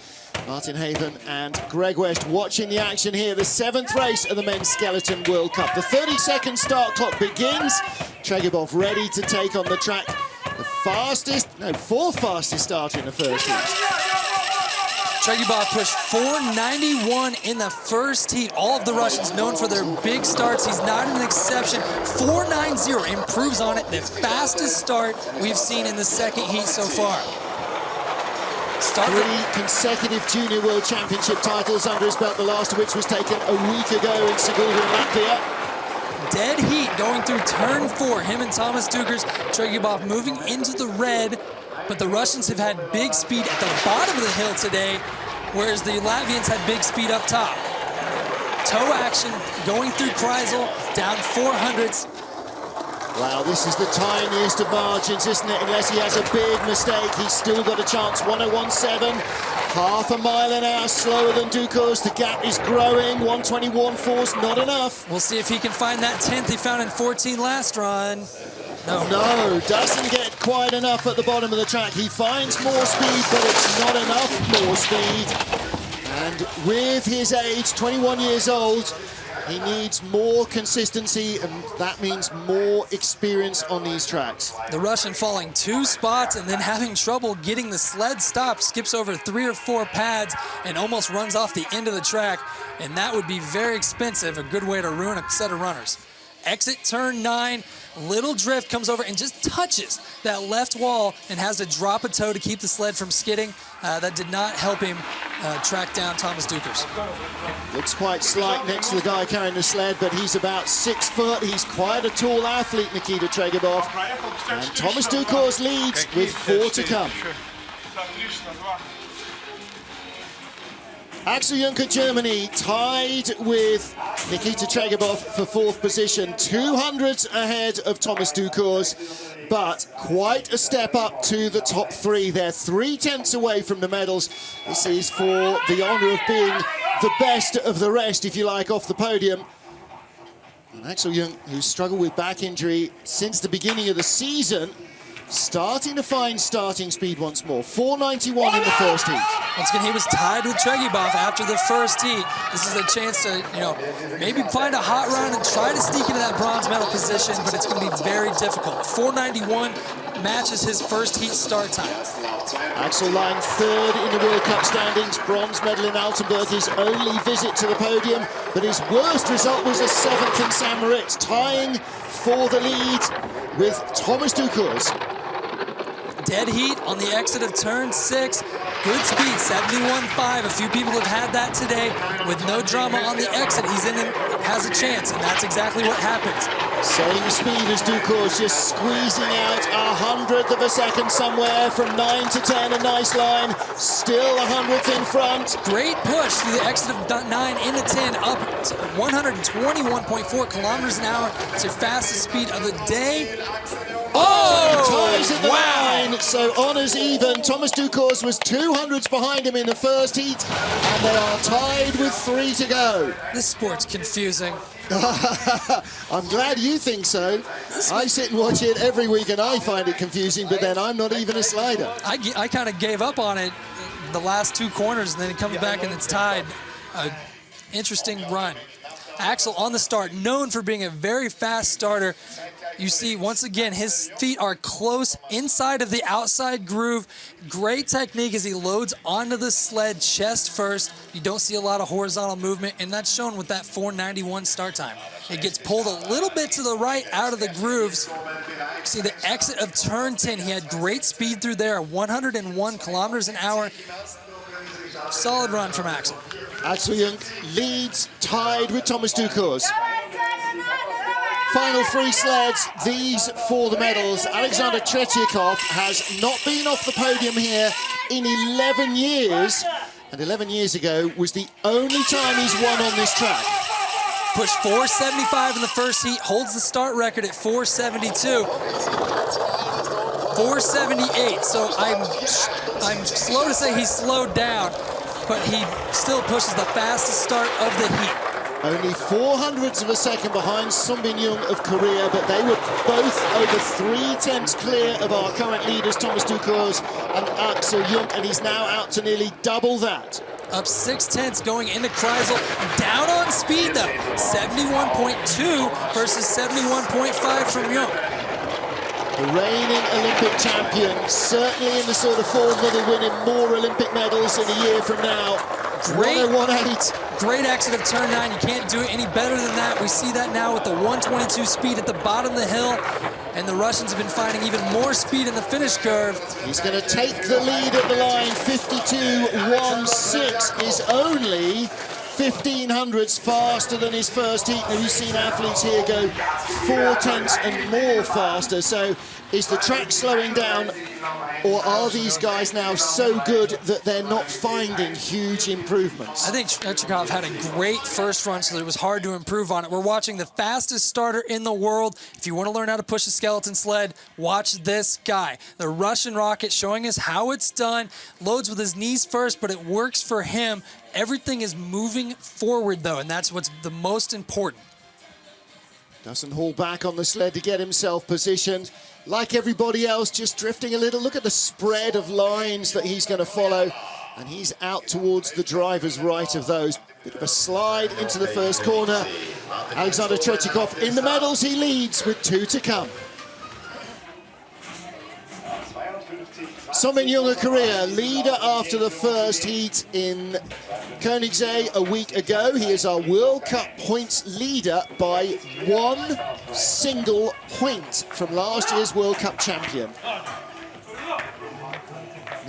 Martin Haven and Greg West watching the action here. The 7th race of the Men's Skeleton World Cup. The 30-second start clock begins. Tregibov ready to take on the track. The 4th fastest starter in the first heat. Tregibov pushed 4.91 in the first heat. All of the Russians known for their big starts. He's not an exception. 4.90 improves on it. The fastest start we've seen in the second heat so far. 3 consecutive Junior World Championship titles under his belt, the last of which was taken a week ago in Sigulda in Latvia. Dead heat going through turn 4. Him and Thomas Ducours. Tregibov moving into the red, but the Russians have had big speed at the bottom of the hill today, whereas the Latvians had big speed up top. Toe action going through Kreisel, down 400s. Wow, this is the tiniest of margins, isn't it? Unless he has a big mistake, he's still got a chance. 1:01.7, half a mile an hour slower than Ducours. The gap is growing. 1:21.4's not enough. We'll see if he can find that 10th he found in 14 last run. No, doesn't get quite enough at the bottom of the track. He finds more speed, but it's not enough more speed. And with his age, 21 years old, He needs more consistency, and that means more experience on these tracks. The Russian falling 2 spots and then having trouble getting the sled stopped, skips over 3 or 4 pads and almost runs off the end of the track, and that would be very expensive, a good way to ruin a set of runners. Exit turn 9, little drift, comes over and just touches that left wall and has to drop a toe to keep the sled from skidding. That did not help him track down Thomas Dukers. Looks quite slight next to the guy carrying the sled, but he's about 6 foot. He's quite a tall athlete, Nikita Tregebov. And Thomas Dukers leads with 4 to come. Axel Juncker, Germany, tied with Nikita Tregebov for 4th position. 200s ahead of Thomas Dukers, but quite a step up to the top 3. They're 3 tenths away from the medals. This is for the honour of being the best of the rest, if you like, off the podium. And Axel Jung, who's struggled with back injury since the beginning of the season, starting to find starting speed once more. 491 in the first heat. Once again, he was tied with Tregebov after the first heat. This is a chance to, maybe find a hot run and try to sneak into that bronze medal position, but it's going to be very difficult. 491 matches his first heat start time. Axel lying 3rd in the World Cup standings. Bronze medal in Altenburg, his only visit to the podium, but his worst result was a 7th in San Moritz, tying for the lead with Thomas Dukers. Dead heat on the exit of turn 6. Good speed, 71.5. A few people have had that today. With no drama on the exit, he's in and has a chance, and that's exactly what happens. Same speed as Dukers, just squeezing out 100th of a second somewhere from 9 to 10. A nice line, still 100th in front. Great push through the exit of 9 into 10, up to 121.4 kilometers an hour. It's your fastest speed of the day. Ties at the line, so honours even. Thomas Dukers was 200s behind him in the first heat, and they are tied with 3 to go. This sport's confusing. I'm glad you think so. I sit and watch it every week and I find it confusing, but then I'm not even a slider. I kind of gave up on it the last 2 corners, and then it comes back and it's tied. Interesting run. Axel on the start, known for being a very fast starter. You see, once again, his feet are close inside of the outside groove. Great technique as he loads onto the sled chest first. You don't see a lot of horizontal movement, and that's shown with that 491 start time. It gets pulled a little bit to the right out of the grooves. See the exit of turn 10. He had great speed through there, 101 kilometers an hour. Solid run from Axel. Axel Jung leads, tied with Thomas Dukers. Final 3 sleds, these for the medals. Alexander Tretyakov has not been off the podium here in 11 years, and 11 years ago was the only time he's won on this track. Pushed 475 in the first heat, holds the start record at 472. 478, so I'm slow to say he slowed down, but he still pushes the fastest start of the heat. Only 400ths of a second behind Sunbin Jung of Korea, but they were both over 3 tenths clear of our current leaders, Thomas Dukers and Axel Jung, and he's now out to nearly double that. Up 6 tenths going into Kreisel. Down on speed though, 71.2 versus 71.5 from Jung. The reigning Olympic champion, certainly in the sort of form that will win him more Olympic medals in a year from now. Great 101.8. Great exit of turn 9. You can't do it any better than that. We see that now with the 122 speed at the bottom of the hill, and the Russians have been finding even more speed in the finish curve. He's going to take the lead at the line. 52.16 is only 1500ths faster than his first heat. Now, we've seen athletes here go 4 tenths and more faster. So is the track slowing down, or are these guys now so good that they're not finding huge improvements? I think Tretyakov had a great first run, so it was hard to improve on it. We're watching the fastest starter in the world. If you want to learn how to push a skeleton sled, watch this guy. The Russian rocket showing us how it's done. Loads with his knees first, but it works for him. Everything is moving forward, though, and that's what's the most important. Doesn't haul back on the sled to get himself positioned. Like everybody else, just drifting a little. Look at the spread of lines that he's going to follow. And he's out towards the driver's right of those. Bit of a slide into the first corner. Alexander Tretiakov in the medals. He leads with 2 to come. Sun Bin-young of Korea, leader after the first heat in Koenigsegg a week ago. He is our World Cup points leader by 1 single point from last year's World Cup champion.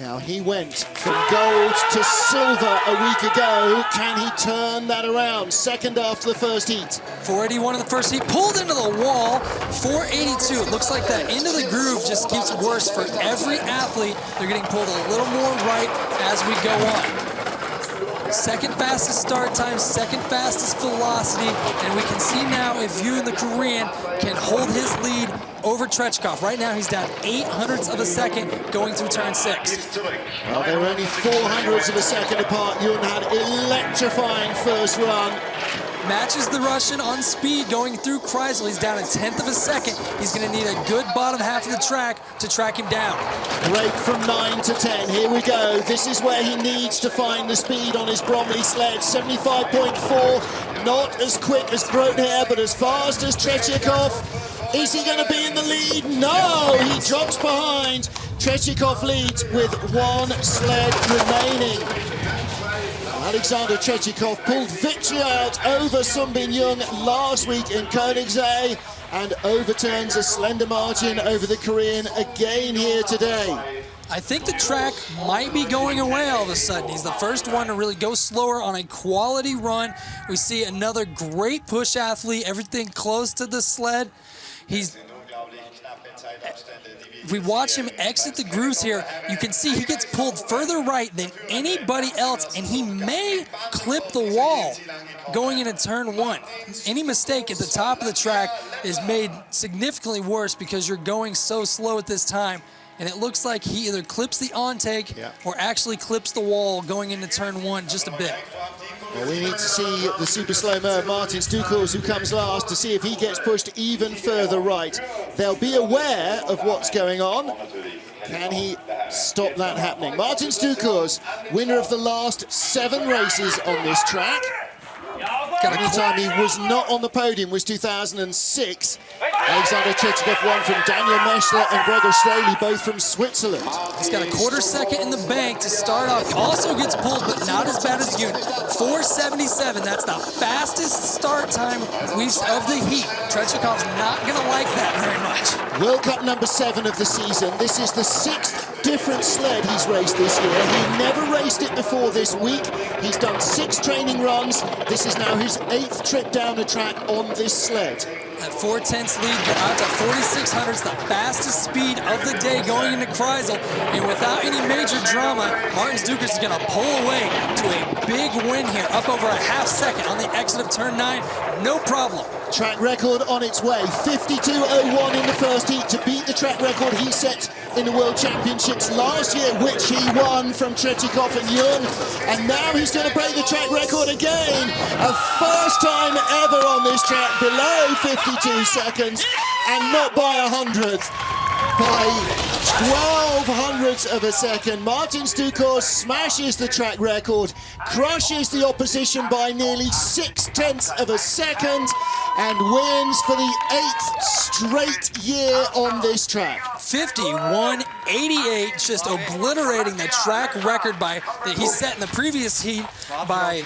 Now, he went from gold to silver a week ago. Can he turn that around? Second after the first heat. 481 in the first heat, pulled into the wall. 482, it looks like that into the groove just keeps worse for every athlete. They're getting pulled a little more right as we go on. Second fastest start time, second fastest velocity, and we can see now if Yoon, the Korean, can hold his lead over Tretiakov. Right now he's down 0.08 of a second going through turn 6. Well, they were only 0.04 of a second apart. Yoon had electrifying first run. Matches the Russian on speed going through Kreisel. He's down 1/10 of a second. He's going to need a good bottom half of the track to track him down. Break from 9 to 10. Here we go. This is where he needs to find the speed on his Bromley sled. 75.4. Not as quick as Groothair, but as fast as Tretiakov. Is he going to be in the lead? No, he drops behind. Tretiakov leads with 1 sled remaining. Alexander Tretiakov pulled victory out over Sun Bin-young last week in Koenigsegg and overturns a slender margin over the Korean again here today. I think the track might be going away all of a sudden. He's the first one to really go slower on a quality run. We see another great push athlete, everything close to the sled. If we watch him exit the grooves here, you can see he gets pulled further right than anybody else, and he may clip the wall going into turn 1. Any mistake at the top of the track is made significantly worse because you're going so slow at this time, and it looks like he either clips the on-take or actually clips the wall going into turn 1 just a bit. Well, we need to see the super slow-mo Martin Stukels, who comes last, to see if he gets pushed even further right. They'll be aware of what's going on. Can he stop that happening? Martin Stukels, winner of the last 7 races on this track. The only time he was not on the podium was 2006. Alexander Tretiakov won from Daniel Meschler and Gregor Staley, both from Switzerland. He's got a 1/4 second in the bank to start off. He also gets pulled, but not as bad as Yoon. 477, that's the fastest start time of the heat. Tretiakov's not going to like that very much. World Cup number 7 of the season. This is the 6th different sled he's raced this year. He never raced it before this week. He's done 6 training runs. This is now his 8th trip down the track on this sled. That 4/10 lead out to 4,600, the fastest speed of the day going into Kreisel. And without any major drama, Martin Stukels is going to pull away to a big win here, up over a ½ second on the exit of turn 9. No problem. Track record on its way. 52.01 in the first heat to beat the track record he set in the World Championships last year, which he won from Tretiakov and Yoon. And now he's going to break the track record again. A first time ever on this track below 52 seconds, and not by 100th, by 0.12 of a second. Martin Stukels smashes the track record, crushes the opposition by nearly 0.6 of a second, and wins for the 8th straight year on this track. 51.88, just obliterating the track record that he set in the previous heat by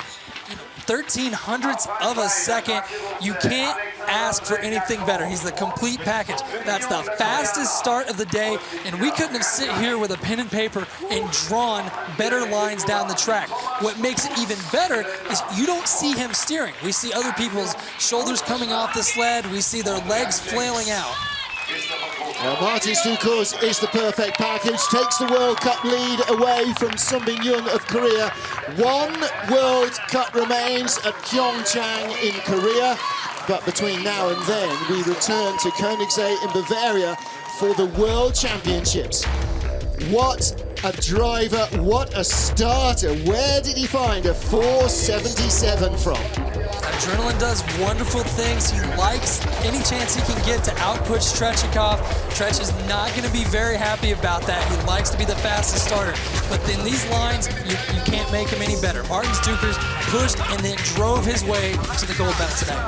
0.13 of a second. You can't ask for anything better. He's the complete package. That's the fastest start of the day, and we couldn't have sit here with a pen and paper and drawn better lines down the track. What makes it even better is you don't see him steering. We see other people's shoulders coming off the sled. We see their legs flailing out. Well, Martin Stukels is the perfect package, takes the World Cup lead away from Sun Bin-young of Korea. 1 World Cup remains at Pyeongchang in Korea, but between now and then we return to Koenigsegg in Bavaria for the World Championships. What a driver, what a starter. Where did he find a 477 from? Adrenaline does wonderful things. He likes any chance he can get to outpush Tretiakov. Tretch is not going to be very happy about that. He likes to be the fastest starter. But in these lines, you can't make him any better. Martin Stukels pushed and then drove his way to the gold medal today.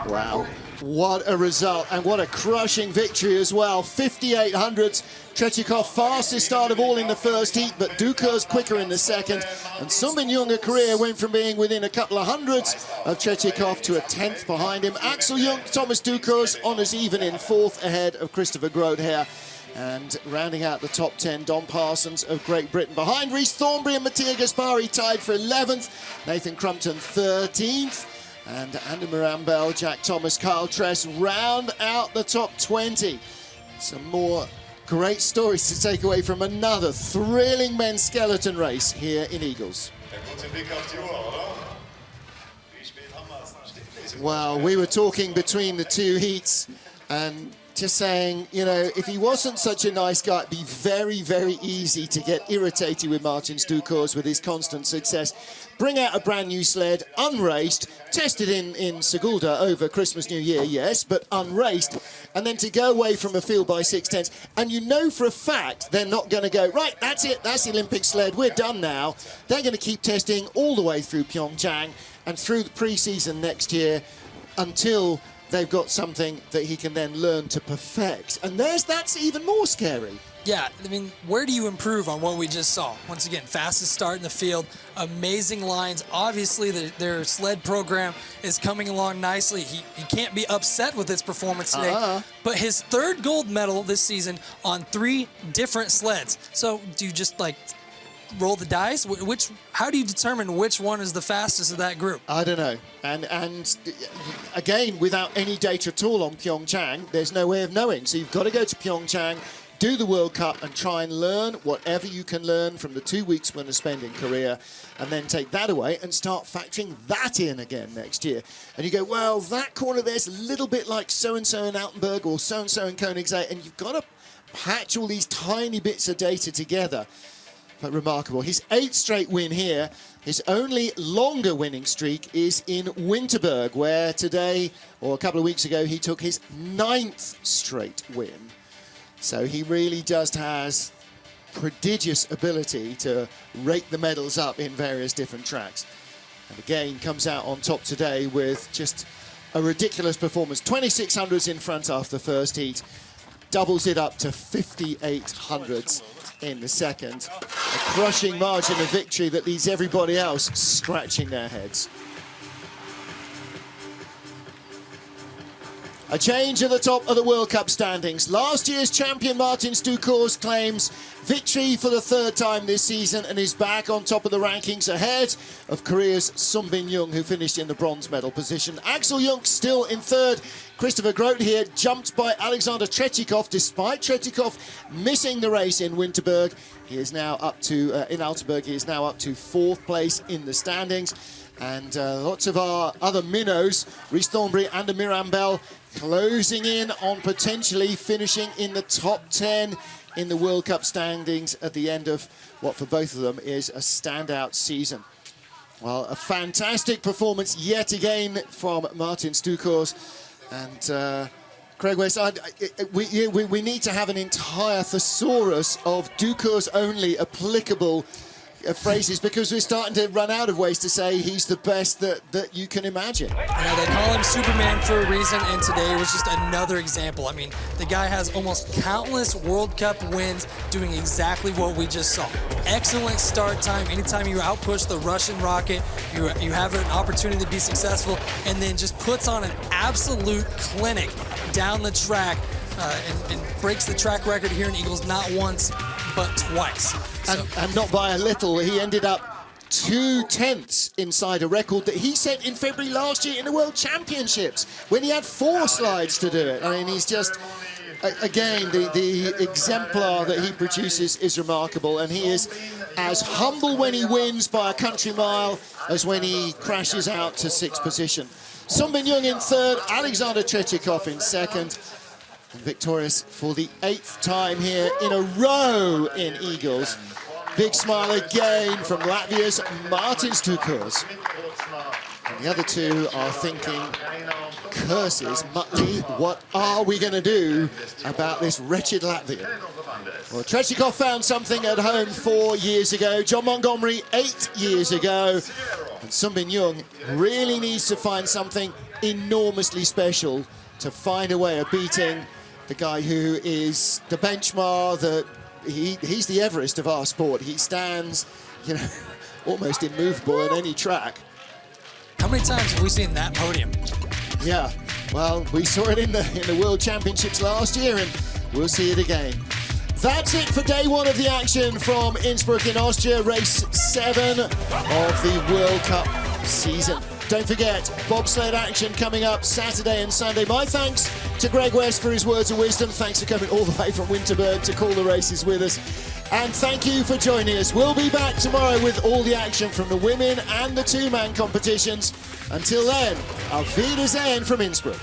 Wow, what a result, and what a crushing victory as well. 5800s. Tretyakov fastest start of all in the first heat, but Ducours quicker in the second. And Sun Bin Young, a career, went from being within a couple of hundreds of Tretyakov to a 10th behind him. Axel Jung, Thomas Ducours honours even in 4th ahead of Christopher Grote here. And rounding out the top 10, Don Parsons of Great Britain. Behind Rhys Thornberry and Mattia Gaspari tied for 11th. Nathan Crumpton 13th. And Andy Mirambel, Jack Thomas, Kyle Tress round out the top 20. Some more great stories to take away from another thrilling men's skeleton race here in Igls. Well, we were talking between the two heats and just saying, you know, if he wasn't such a nice guy, it'd be very, very easy to get irritated with Martins Ducours with his constant success. Bring out a brand new sled, unraced, tested in Sigulda over Christmas, New Year, yes, but unraced, and then to go away from a field by 6/10, and you know for a fact they're not going to go, right, that's it, that's the Olympic sled, we're done now. They're going to keep testing all the way through Pyeongchang and through the pre-season next year until they've got something that he can then learn to perfect. And that's even more scary. Yeah, I mean, where do you improve on what we just saw? Once again, fastest start in the field, amazing lines. Obviously, their sled program is coming along nicely. He can't be upset with his performance today. But his 3rd gold medal this season on 3 different sleds. So do you just, like, roll the dice? How do you determine which one is the fastest of that group? I don't know. And again, without any data at all on Pyeongchang, there's no way of knowing. So you've got to go to Pyeongchang, do the World Cup and try and learn whatever you can learn from the 2 weeks we're going to spend in Korea, and then take that away and start factoring that in again next year. And you go, well, that corner there's a little bit like so-and-so in Altenburg or so-and-so in Koenigsegg, and you've got to patch all these tiny bits of data together. But remarkable. His 8th straight win here. His only longer winning streak is in Winterberg, where today, or a couple of weeks ago, he took his 9th straight win. So he really just has prodigious ability to rake the medals up in various different tracks. And again, comes out on top today with just a ridiculous performance. 2600s in front after the first heat. Doubles it up to 5800s in the second. A crushing margin of victory that leaves everybody else scratching their heads. A change at the top of the World Cup standings. Last year's champion Martins Ducours claims victory for the 3rd time this season and is back on top of the rankings ahead of Korea's Sun Bin Young, who finished in the bronze medal position. Axel Jung still in 3rd. Christopher Grote here jumped by Alexander Tretyakov, despite Tretyakov missing the race in Winterberg. He is now up to, in Altenburg, he is now up to 4th place in the standings. And lots of our other minnows, Rhys Thornberry and Mirambel, closing in on potentially finishing in the top 10 in the World Cup standings at the end of what for both of them is a standout season. Well, a fantastic performance yet again from Martins Ducours. And Craig West, we need to have an entire thesaurus of Ducours only applicable phrases, because we're starting to run out of ways to say he's the best that you can imagine. You know, they call him Superman for a reason, and today was just another example. I mean, the guy has almost countless World Cup wins doing exactly what we just saw. Excellent start time. Anytime you outpush the Russian rocket, you have an opportunity to be successful, and then just puts on an absolute clinic down the track and breaks the track record here in Igls not once, but twice. And not by a little. He ended up 2/10 inside a record that he set in February last year in the World Championships when he had 4 slides to do it. I mean, he's just, again, the exemplar that he produces is remarkable, and he is as humble when he wins by a country mile as when he crashes out to 6th position. Sun Bin Young in 3rd, Alexander Tretyakov in 2nd. And victorious for the 8th time here in a row in Igls. Big smile again from Latvia's Martins Ducours. And the other two are thinking, curses, Muttley, what are we going to do about this wretched Latvian? Well, Tretyakov found something at home 4 years ago. John Montgomery 8 years ago. And Sun Bin Young really needs to find something enormously special to find a way of beating the guy who is the benchmark, he's the Everest of our sport. He stands, you know, almost immovable at any track. How many times have we seen that podium? Yeah, well, we saw it in the World Championships last year, and we'll see it again. That's it for day one of the action from Innsbruck in Austria, race 7 of the World Cup season. Don't forget, bobsled action coming up Saturday and Sunday. My thanks to Greg West for his words of wisdom. Thanks for coming all the way from Winterberg to call the races with us. And thank you for joining us. We'll be back tomorrow with all the action from the women and the two-man competitions. Until then, auf Wiedersehen from Innsbruck.